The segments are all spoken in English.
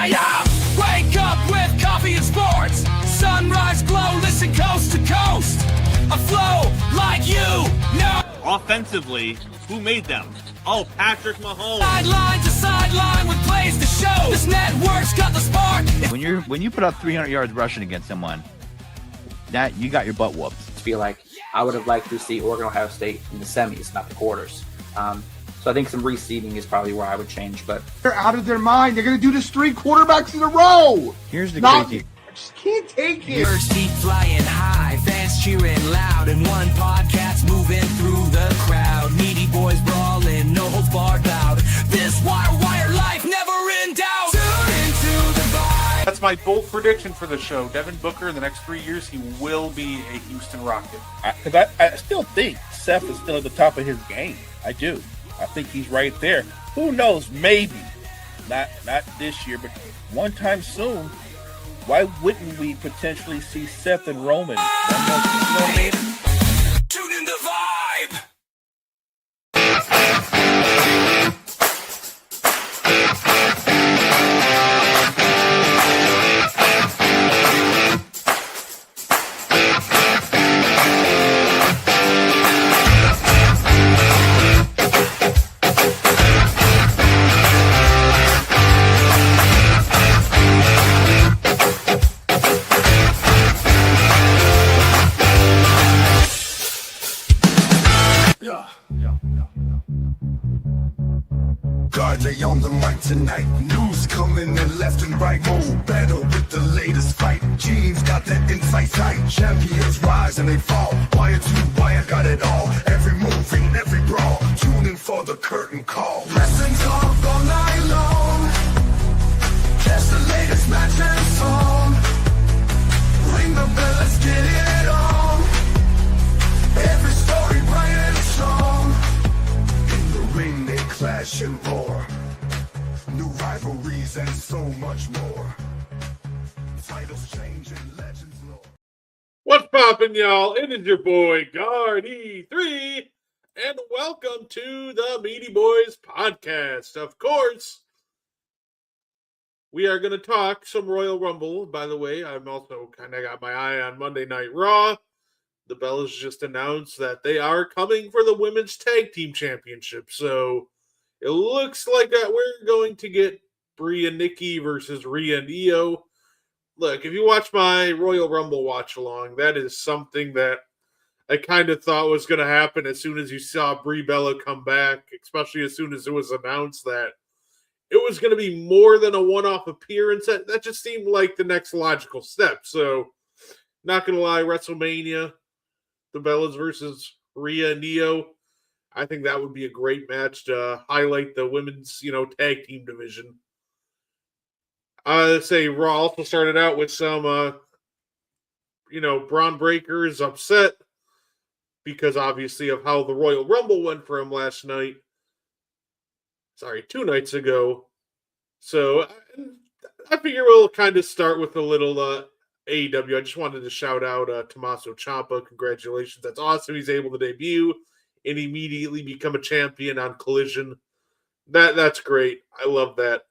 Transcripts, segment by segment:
Yeah. Wake up with coffee and sports. Sunrise glow, listen coast to coast. A flow like you know. Offensively, who made them? Oh, Patrick Mahomes. Sideline to sideline with plays to show. This network's got the spark. When you put up 300 yards rushing against someone, that you got your butt whooped. I feel like I would have liked to see Oregon Ohio State in the semis, not the quarters. So I think some reseeding is probably where I would change. But they're out of their mind. They're going to do this 3 quarterbacks in a row. Here's the crazy. I just can't take it. Birds keep flying high, fans cheering loud, and one podcast moving through the crowd. Meaty Boyz brawling, no holds barred loud. This wire life never in doubt. Tune into the vibe. That's my bold prediction for the show. Devin Booker, in the next 3 years, he will be a Houston Rocket. Because I still think Seth is still at the top of his game. I do. I think he's right there. Who knows? Maybe. Not this year, but one time soon. Why wouldn't we potentially see Seth and Roman? Tune in the vibe. Godly on the mic tonight. News coming in left and right. More battle with the latest fight. Gene's got that insight tight. Champions rise and they fall. Wire to wire, got it all. Every movie, every brawl. Tune in for the curtain call. Wrestling talk all night long. Catch the latest match and song. Ring the bell, let's get it on. Every story bright and strong. In the ring they clash and roar. New rivalries and so much more. Titles change and legends lore. What's poppin', y'all? It is your boy, Guard E3, and welcome to the Meaty Boyz podcast. Of course, we are going to talk some Royal Rumble. By the way, I'm also kind of got my eye on Monday Night Raw. The Bellas just announced that they are coming for the Women's Tag Team Championship. So it looks like that we're going to get Brie and Nikki versus Rhea and Io. Look, if you watch my Royal Rumble watch along, that is something that I kind of thought was going to happen as soon as you saw Brie Bella come back, especially as soon as it was announced that it was going to be more than a one-off appearance. That just seemed like the next logical step. So, not going to lie, WrestleMania, the Bellas versus Rhea and Io, I think that would be a great match to highlight the women's, tag team division. Say Raw also started out with some, Braun Breaker's upset because obviously of how the Royal Rumble went for him last night. 2 nights ago. So I figure we'll kind of start with a little AEW. I just wanted to shout out Tommaso Ciampa. Congratulations. That's awesome. He's able to debut and immediately become a champion on Collision. That's great. I love that.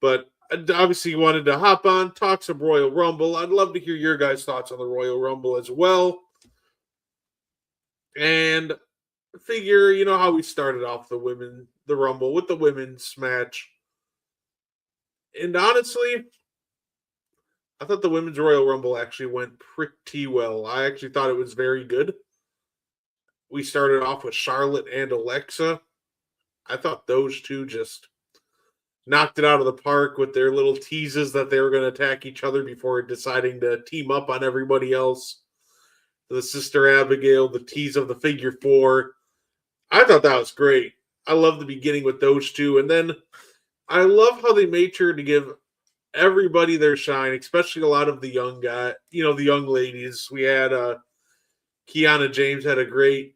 But I obviously wanted to hop on, talk some Royal Rumble. I'd love to hear your guys' thoughts on the Royal Rumble as well. And figure, how we started off the Rumble with the women's match. And honestly, I thought the women's Royal Rumble actually went pretty well. I actually thought it was very good. We started off with Charlotte and Alexa. I thought those two just knocked it out of the park with their little teases that they were going to attack each other before deciding to team up on everybody else. The Sister Abigail, the tease of the figure 4. I thought that was great. I love the beginning with those two. And then I love how they made sure to give everybody their shine, especially a lot of the young guys, the young ladies. We had Kiana James had a great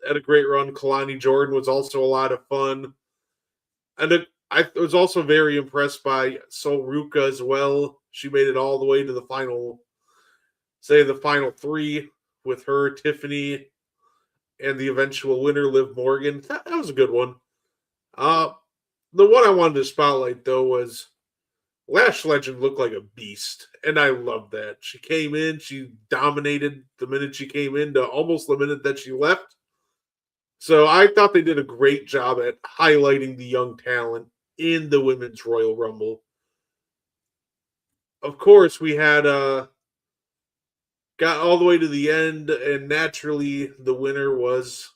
run. Kalani Jordan was also a lot of fun. And I was also very impressed by Sol Ruka as well. She made it all the way to the final say the final three with her, Tiffany, and the eventual winner, Liv Morgan. That was a good one. The one I wanted to spotlight though was Lash Legend looked like a beast, and I love that. She came in, she dominated the minute she came in to almost the minute that she left. So I thought they did a great job at highlighting the young talent in the Women's Royal Rumble. Of course, we had got all the way to the end, and naturally the winner was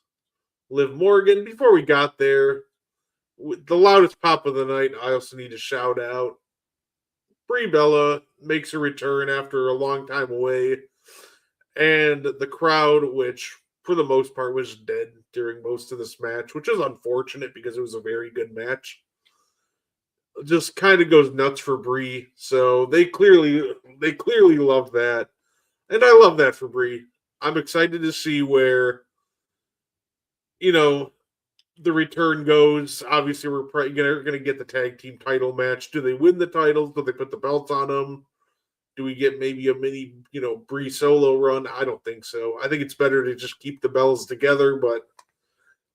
Liv Morgan. Before we got there, the loudest pop of the night, I also need to shout out Brie Bella makes a return after a long time away, and the crowd, which for the most part was dead during most of this match, which is unfortunate because it was a very good match, just kind of goes nuts for Brie. So they clearly love that, and I love that for Brie. I'm excited to see where the return goes. Obviously, we're going to get the tag team title match. Do they win the titles? Do they put the belts on them? Do we get maybe a mini, Brie solo run? I don't think so. I think it's better to just keep the bells together. But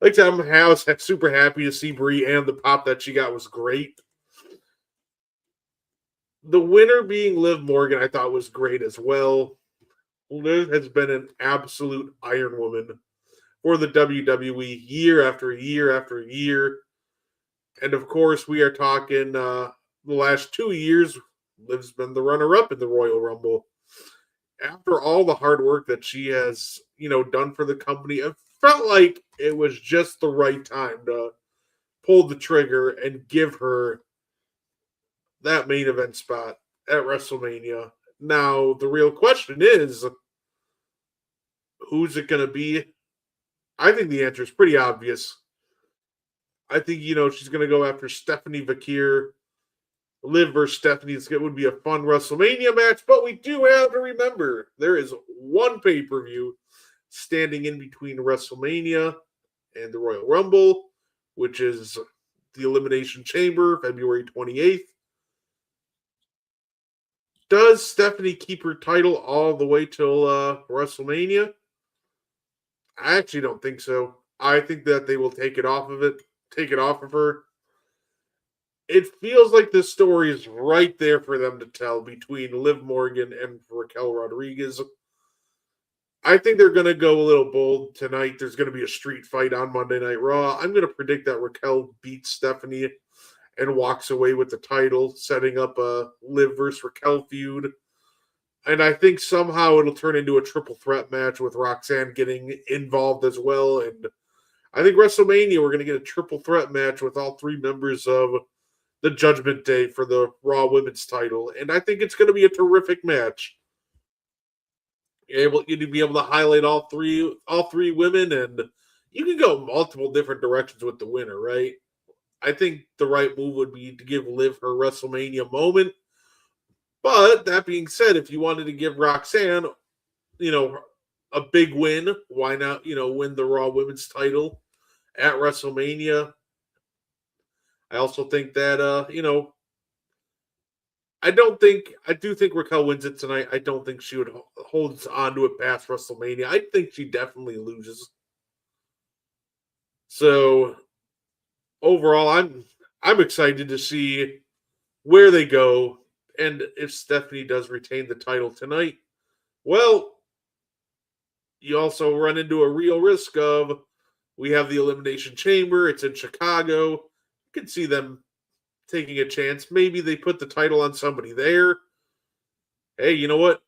like I said, I was super happy to see Brie, and the pop that she got was great. The winner being Liv Morgan, I thought was great as well. Liv has been an absolute Iron Woman for the WWE year after year after year. And of course, we are talking the last 2 years, Liv's been the runner-up in the Royal Rumble. After all the hard work that she has, done for the company, it felt like it was just the right time to pull the trigger and give her that main event spot at WrestleMania. Now, the real question is, who's it going to be? I think the answer is pretty obvious. I think, she's going to go after Stephanie Vakir. Liv versus Stephanie. It would be a fun WrestleMania match, but we do have to remember there is one pay-per-view standing in between WrestleMania and the Royal Rumble, which is the Elimination Chamber, February 28th. Does Stephanie keep her title all the way till WrestleMania? I actually don't think so. I think that they will take it off of her. It feels like the story is right there for them to tell between Liv Morgan and Raquel Rodriguez. I think they're going to go a little bold tonight. There's going to be a street fight on Monday Night Raw. I'm going to predict that Raquel beats Stephanie and walks away with the title, setting up a Liv versus Raquel feud. And I think somehow it'll turn into a triple threat match with Roxanne getting involved as well. And I think WrestleMania, we're going to get a triple threat match with all three members of the Judgment Day for the Raw Women's title. And I think it's going to be a terrific match. You'd be able to highlight all three women, and you can go multiple different directions with the winner, right? I think the right move would be to give Liv her WrestleMania moment. But that being said, if you wanted to give Roxanne, a big win, why not, win the Raw Women's title at WrestleMania? I also think that, I do think Raquel wins it tonight. I don't think she would hold on to it past WrestleMania. I think she definitely loses. So overall, I'm excited to see where they go, and if Stephanie does retain the title tonight, well, you also run into a real risk of, we have the Elimination Chamber. It's in Chicago. You can see them taking a chance. Maybe they put the title on somebody there. Hey, you know what?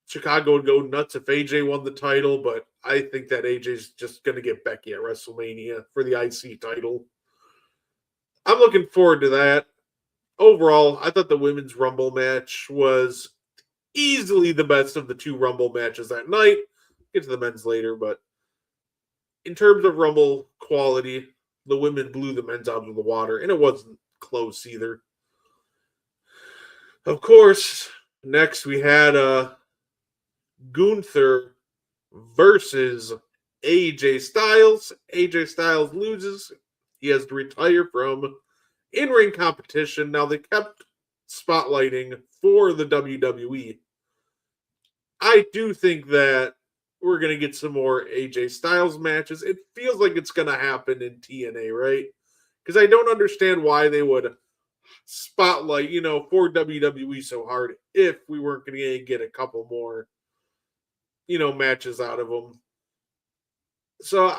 Chicago would go nuts if AJ won the title, but I think that AJ's just going to get Becky at WrestleMania for the IC title. I'm looking forward to that. Overall, I thought the Women's Rumble match was easily the best of the two Rumble matches that night. Get to the men's later, but in terms of Rumble quality, the women blew the men's out of the water, and it wasn't close either. Of course, next we had Gunther versus AJ Styles. AJ Styles loses. He has to retire from in-ring competition. Now, they kept spotlighting for the WWE I do think that we're going to get some more AJ Styles matches. It feels like it's going to happen in TNA, right? Because I don't understand why they would spotlight, for WWE so hard if we weren't going to get a couple more, matches out of them. So,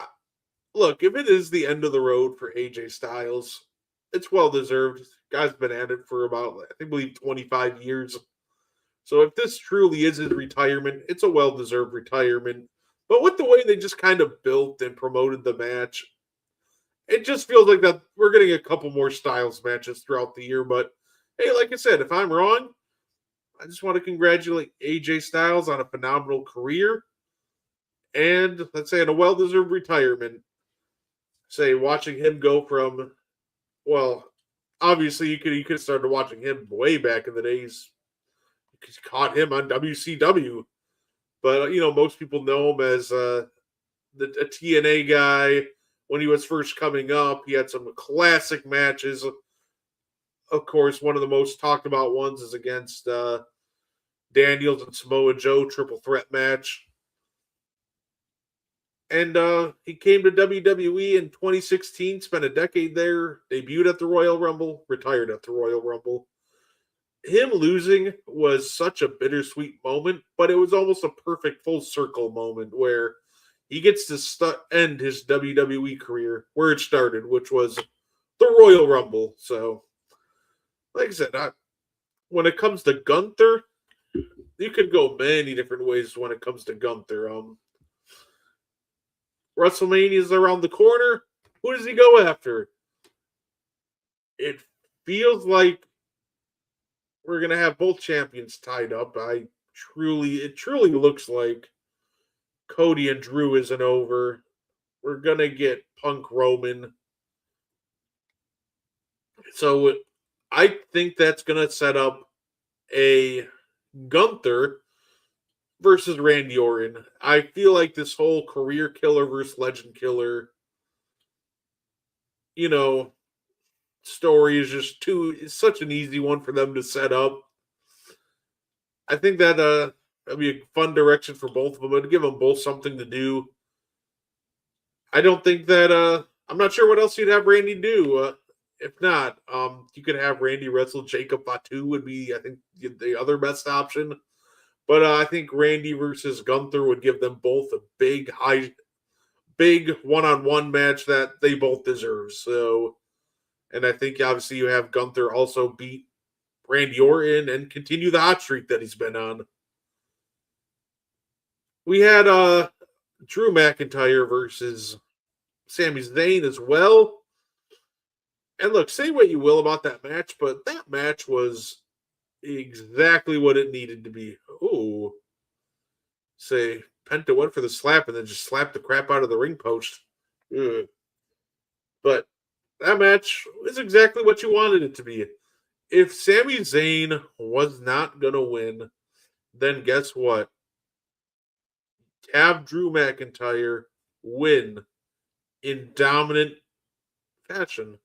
look, if it is the end of the road for AJ Styles, it's well deserved. Guy's been at it for about, I believe, 25 years. So if this truly is his retirement, it's a well-deserved retirement. But with the way they just kind of built and promoted the match, it just feels like that we're getting a couple more Styles matches throughout the year. But hey, like I said, if I'm wrong, I just want to congratulate AJ Styles on a phenomenal career and, let's say, on a well-deserved retirement. Say, watching him go from, well, obviously you could have started watching him way back in the days. Caught him on WCW, but most people know him as a TNA guy. When he was first coming up, he had some classic matches. Of course, one of the most talked about ones is against Daniels and Samoa Joe triple threat match. And he came to WWE in 2016, spent a decade there, debuted at the Royal Rumble, retired at the Royal Rumble. Him losing was such a bittersweet moment, but it was almost a perfect full circle moment where he gets to end his WWE career where it started, which was the Royal Rumble. So, like I said, when it comes to Gunther, you could go many different ways when it comes to Gunther. WrestleMania is around the corner. Who does he go after? It feels like we're gonna have both champions tied up. It truly looks like Cody and Drew isn't over. We're gonna get Punk Roman. So I think that's gonna set up a Gunther versus Randy Orton. I feel like this whole career killer versus legend killer, story is it's such an easy one for them to set up. I think that that'd be a fun direction for both of them. It'd give them both something to do. I don't think that I'm not sure what else you'd have Randy do. If not, you could have Randy wrestle Jacob Fatu would be, I think, the other best option. But I think Randy versus Gunther would give them both a big one-on-one match that they both deserve. So, and I think obviously you have Gunther also beat Randy Orton and continue the hot streak that he's been on. We had Drew McIntyre versus Sami Zayn as well. And look, say what you will about that match, but that match was exactly what it needed to be. Oh, say Penta went for the slap and then just slapped the crap out of the ring post. Ugh. But that match is exactly what you wanted it to be. If Sami Zayn was not going to win, then guess what? Have Drew McIntyre win in dominant fashion.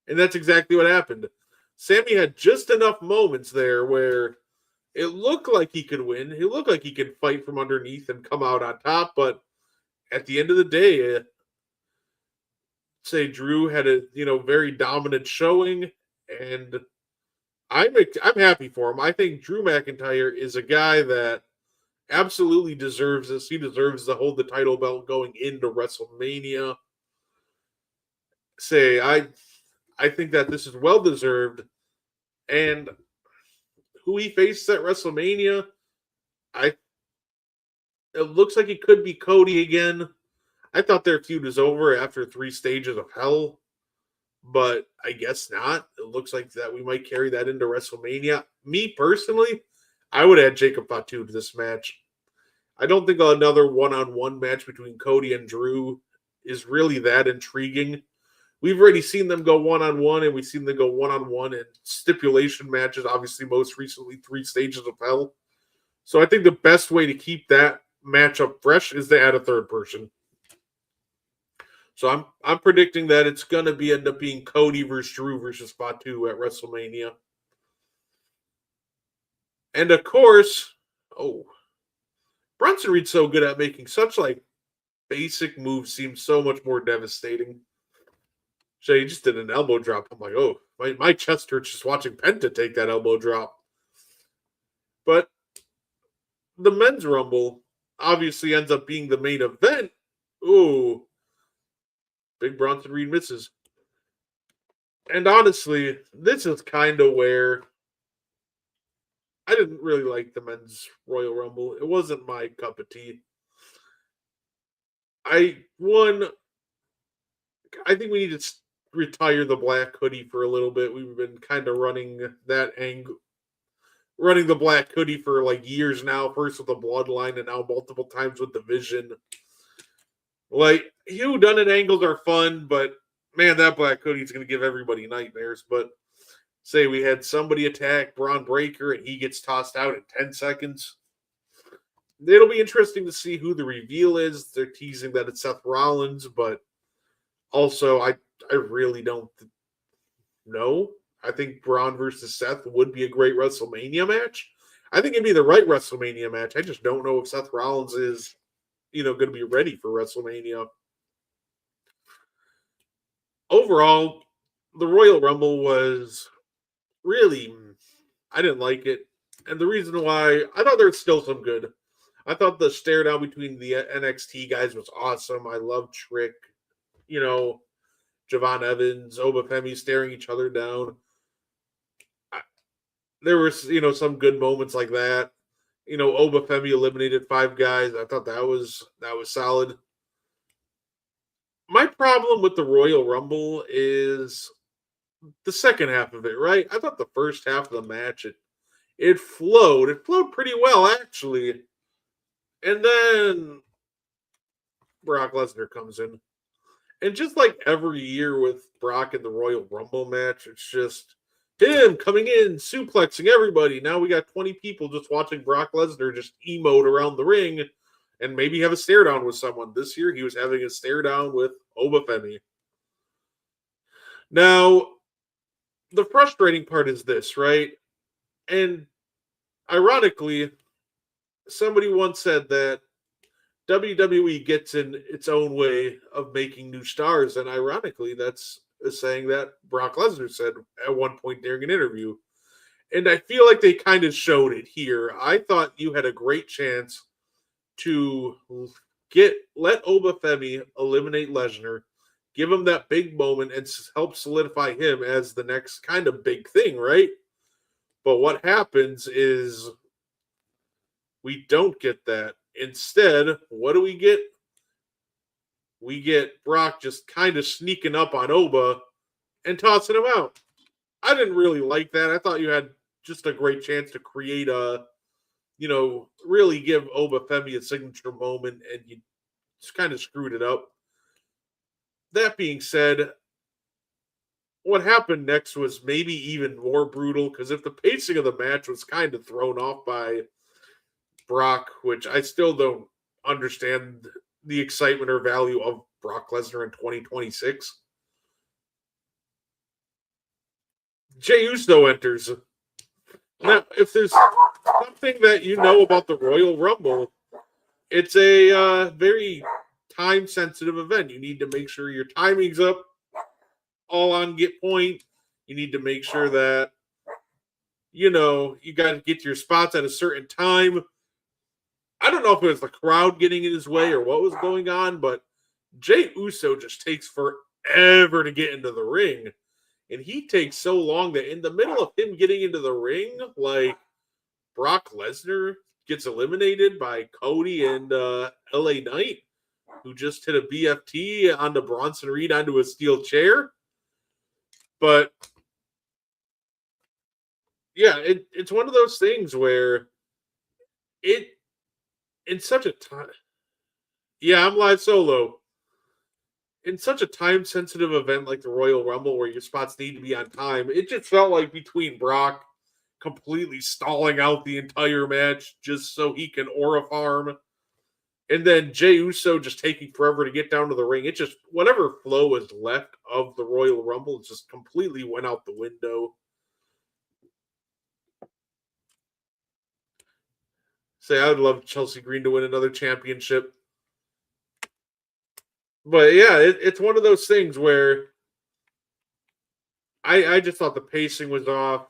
And that's exactly what happened. Sami had just enough moments there where it looked like he could win. It looked like he could fight from underneath and come out on top. But at the end of the day, say Drew had a very dominant showing, and I'm happy for him. I think Drew McIntyre is a guy that absolutely deserves this. He deserves to hold the title belt going into WrestleMania. Say I think that this is well deserved, and who he faces at WrestleMania, it looks like it could be Cody again. I thought their feud was over after 3 stages of hell, but I guess not. It looks like that we might carry that into WrestleMania. Me personally, I would add Jacob Fatu to this match. I don't think another one-on-one match between Cody and Drew is really that intriguing. We've already seen them go one-on-one, and we've seen them go one-on-one in stipulation matches, obviously most recently 3 stages of hell. So I think the best way to keep that matchup fresh is to add a third person. So I'm predicting that it's going to end up being Cody versus Drew versus Fatu at WrestleMania. And of course, Bronson Reed's so good at making such like basic moves seem so much more devastating. So he just did an elbow drop. I'm like, oh, my chest hurts just watching Penta take that elbow drop. But the men's rumble obviously ends up being the main event. Ooh, big Bronson Reed misses. And honestly, this is kind of where I didn't really like the men's Royal Rumble. It wasn't my cup of tea. I think we need to retire the black hoodie for a little bit. We've been kind of running the black hoodie for like years now. First with the Bloodline, and now multiple times with the Vision. Like, whodunit angles are fun, but man, that black hoodie is going to give everybody nightmares. But say we had somebody attack Braun Breaker and he gets tossed out in 10 seconds. It'll be interesting to see who the reveal is. They're teasing that it's Seth Rollins, but also I really don't know. I think Braun versus Seth would be a great WrestleMania match. I think it'd be the right WrestleMania match. I just don't know if Seth Rollins is, going to be ready for WrestleMania. Overall, the Royal Rumble was really, I didn't like it. And the reason why, I thought there was still some good. I thought the stare down between the NXT guys was awesome. I love Trick, Javon Evans, Oba Femi staring each other down. There was, some good moments like that. Oba Femi eliminated 5 guys. I thought that was solid. My problem with the Royal Rumble is the second half of it, right? I thought the first half of the match, it flowed. It flowed pretty well, actually. And then Brock Lesnar comes in. And just like every year with Brock in the Royal Rumble match, it's just him coming in, suplexing everybody. Now we got 20 people just watching Brock Lesnar just emote around the ring and maybe have a stare down with someone. This year he was having a stare down with Oba Femi. Now, the frustrating part is this, right? And ironically, somebody once said that WWE gets in its own way of making new stars, and ironically, that's a saying that Brock Lesnar said at one point during an interview. And I feel like they kind of showed it here. I thought you had a great chance to let Oba Femi eliminate Lesnar, give him that big moment, and help solidify him as the next kind of big thing, right? But what happens is we don't get that. Instead, what do we get? We get Brock just kind of sneaking up on Oba and tossing him out. I didn't really like that. I thought you had just a great chance to create really give Oba Femi a signature moment, and you just kind of screwed it up. That being said, what happened next was maybe even more brutal, because if the pacing of the match was kind of thrown off by Brock, which I still don't understand the excitement or value of Brock Lesnar in 2026. Jey Uso enters. Now, if there's something that you know about the Royal Rumble, it's a very time-sensitive event. You need to make sure your timing's up, all on get point. You need to make sure that, you got to get to your spots at a certain time. I don't know if it was the crowd getting in his way or what was going on, but Jey Uso just takes forever to get into the ring. And he takes so long that in the middle of him getting into the ring, like Brock Lesnar gets eliminated by Cody and LA Knight, who just hit a BFT onto Bronson Reed onto a steel chair. But yeah, it's one of those things where in such a time, I'm live solo. In such a time-sensitive event like the Royal Rumble, where your spots need to be on time, it just felt like between Brock completely stalling out the entire match just so he can aura farm, and then Jey Uso just taking forever to get down to the ring, it just, whatever flow was left of the Royal Rumble just completely went out the window. Say, I would love Chelsea Green to win another championship. But yeah, it's one of those things where I just thought the pacing was off.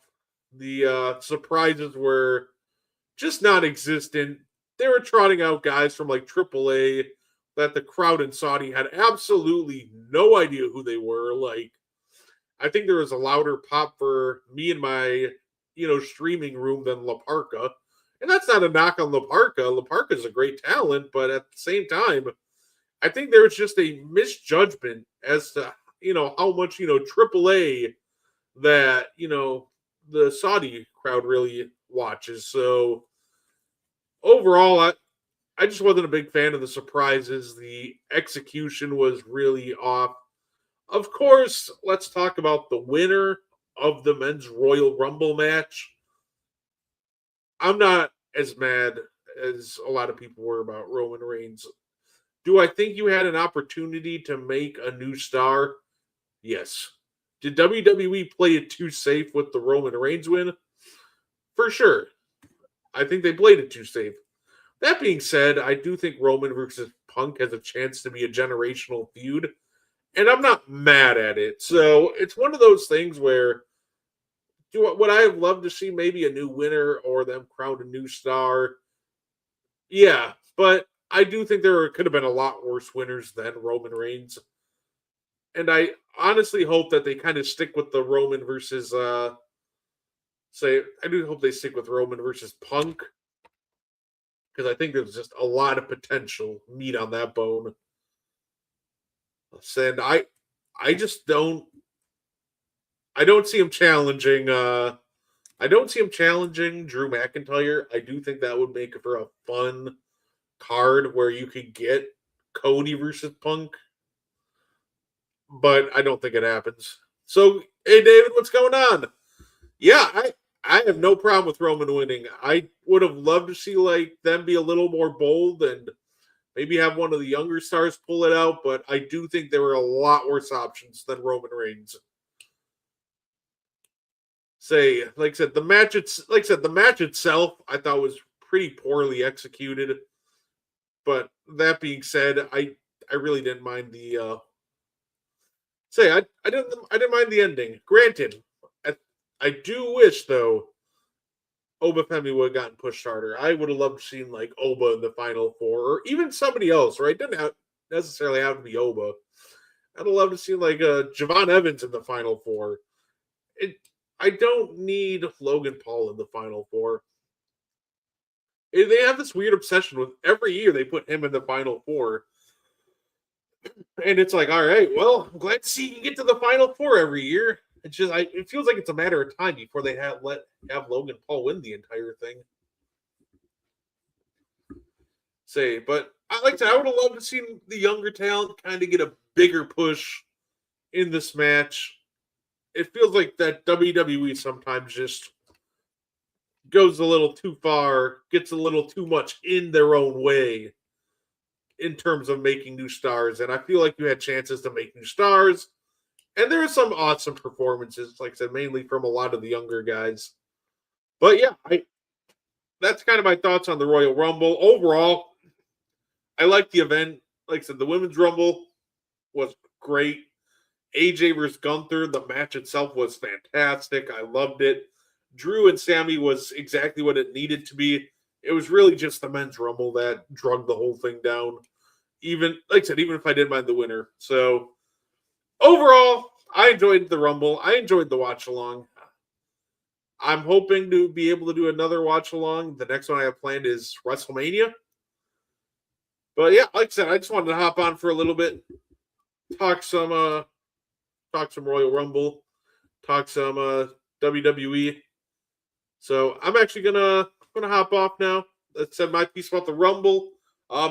The surprises were just non existent. They were trotting out guys from like AAA that the crowd in Saudi had absolutely no idea who they were. Like, I think there was a louder pop for me in my, streaming room than La Parca. And that's not a knock on La Parca. La Parca is a great talent, but at the same time, I think there was just a misjudgment as to, how much, AAA that, the Saudi crowd really watches. So overall, I just wasn't a big fan of the surprises. The execution was really off. Of course, let's talk about the winner of the men's Royal Rumble match. I'm not as mad as a lot of people were about Roman Reigns. Do I think you had an opportunity to make a new star? Yes. Did WWE play it too safe with the Roman Reigns win? For sure. I think they played it too safe. That being said, I do think Roman versus Punk has a chance to be a generational feud, and I'm not mad at it. So it's one of those things where would I have loved to see maybe a new winner or them crown a new star? Yeah, but I do think there could have been a lot worse winners than Roman Reigns. And I honestly hope that they kind of stick with the Roman versus I do hope they stick with Roman versus Punk. Because I think there's just a lot of potential meat on that bone. And I just don't see him challenging I don't see him challenging Drew McIntyre. I do think that would make it for a fun card where you could get Cody versus Punk. But I don't think it happens. So, hey, David, what's going on? Yeah, I have no problem with Roman winning. I would have loved to see like them be a little more bold and maybe have one of the younger stars pull it out, but I do think there were a lot worse options than Roman Reigns. Like I said, the match itself I thought was pretty poorly executed. But that being said, I really didn't mind the I didn't mind the ending. Granted, I do wish though Oba Femi would have gotten pushed harder. I would have loved seeing like Oba in the final four, or even somebody else, right? Doesn't necessarily have to be Oba. I'd have loved to see like Javon Evans in the final four. I don't need Logan Paul in the final four. They have this weird obsession with every year they put him in the final four. And it's like, all right, well, I'm glad to see you get to the final four every year. It's just, it feels like it's a matter of time before they have Logan Paul win the entire thing. But I would have loved to see the younger talent kind of get a bigger push in this match. It feels like that WWE sometimes just goes a little too far, gets a little too much in their own way in terms of making new stars. And I feel like you had chances to make new stars. And there are some awesome performances, like I said, mainly from a lot of the younger guys. But yeah, that's kind of my thoughts on the Royal Rumble. Overall, I like the event. Like I said, the Women's Rumble was great. AJ versus Gunther, the match itself was fantastic. I loved it. Drew and Sammy was exactly what it needed to be. It was really just the Men's Rumble that drug the whole thing down. Even if I didn't mind the winner. So overall, I enjoyed the Rumble. I enjoyed the watch along. I'm hoping to be able to do another watch along. The next one I have planned is WrestleMania. But yeah, like I said, I just wanted to hop on for a little bit, talk some Royal Rumble, talk some WWE. So I'm actually gonna hop off now. That said my piece about the Rumble.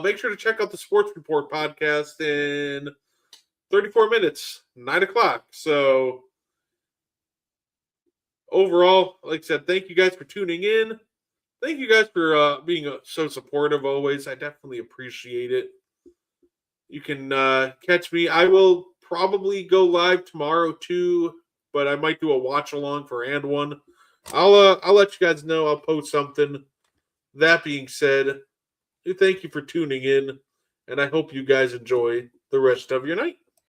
Make sure to check out the Sports Report podcast in 34 minutes, 9 o'clock. So overall, like I said, thank you guys for tuning in. Thank you guys for being so supportive always. I definitely appreciate it. You can catch me. I will probably go live tomorrow too, but I might do a watch along for And One. I'll let you guys know. I'll post something. that being said, we thank you for tuning in, and I hope you guys enjoy the rest of your night.